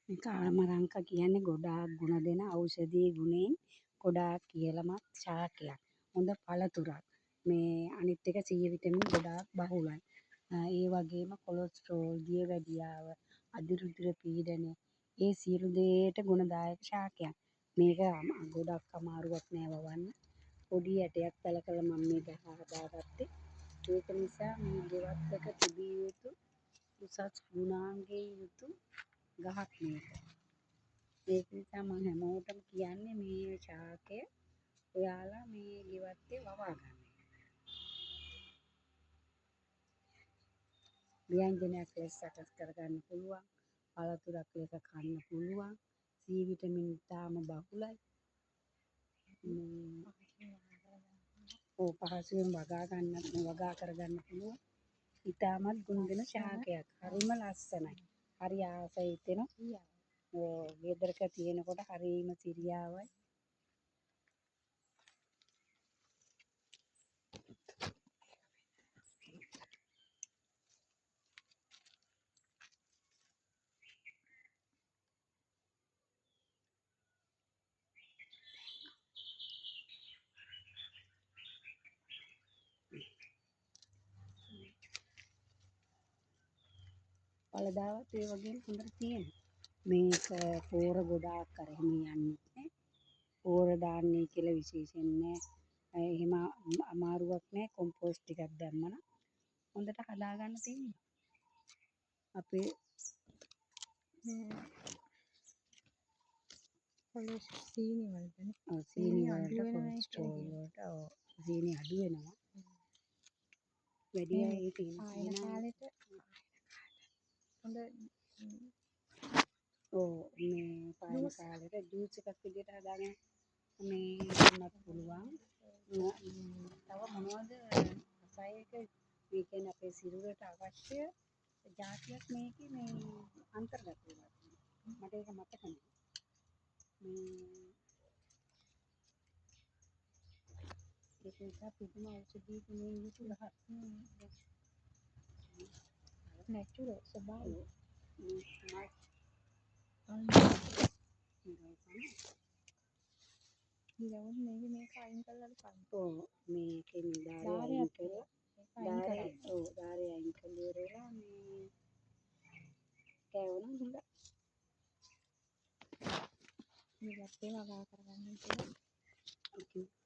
මේ කාමරංක කියන්නේ ගොඩාක් ගුණ දෙන ඖෂධීය ගුණයෙන් ගොඩාක් කියලමත් ශාකයක්. හොඳ පළතුරක්. මේ අනිත් එක C විටමින් ගොඩාක් බහුලයි. ඒ වගේම කොලෙස්ටරෝල්, දියවැඩියාව, අධිරුධිර පීඩනය ඒ සියලු දේට ගුණදායක ශාකයක්. මේක ගොඩක් අමාරුවක් නෑ වවන්න. පොඩි ඇටයක් පැල කළ මම මේ ගහ හදාගත්තේ. ඒක නිසා මේ ගෙවත් එක තිබිය යුතු උසස් ගුණාංගයෙන් යුතු ගහක් මේක. ඒක නිසා මම හැමෝටම කියන්නේ මේ ශාකය ඔයාලා මේ ගෙවත්තේ වවා ගන්න. ව්‍යංජනයක් ලෙස සකස් කරගන්න පුළුවන්. පළතුරක් ලෙස කන්න පුළුවන්. C විටමින් ඉතාම බහුලයි. පහසුවෙන් වගා කරගන්න පුළුවන්. ඉතාමත් ගුණ දෙන ශාකයක්. හරිම ලස්සනයි. හරි ආසයි හිතෙනවා. ගෙදරක තියෙනකොට හරිම සිරියාවයි. පළදාවත් ඒ වගේම හොඳට තියෙනවා. මේක පෝර ගොඩාක් අරගෙන යන්නේ නැහැ. පෝර දාන්නේ කියලා විශේෂයෙන් නෑ. එහෙම අමාරුවක් නෑ. කොම්පෝස්ට් ටිකක් දැම්මම හොඳට හදාගන්න තියෙනවා. අපේ සීනි වලටනේ. සීනි වලට කොලෙස්ටරෝල් වලට සීනි අඩු වෙනවා. වැඩි අය ඒක ආයන කාලෙට හොඳ මේ පායන කාලෙට ජූස් එකක් විදිහට හදාගෙන මේ දුන්නත් පුළුවන්. තව මොනවද රසයක මේ කියන්නේ අපේ සිරුරට අවශ්‍ය ජාතියක් මේකේ මේ අන්තර්ගත වෙලා තියෙනවා. මට ඒක මතක නෑ. ඒක නිසා පුදුම ඖෂධීය ගුණයෙන් යුතු ගහක්. නැචරල් ස්වභාවය. ඊළඟට මේක අයින් කරලා බලන්න. මේකෙන් ධාරය අයින් කරලා ධාරය අයින් කරලා ඉවරලා මේ කෑවොනම් හොඳයි. මේකත් වගා කරගන්න කියලා.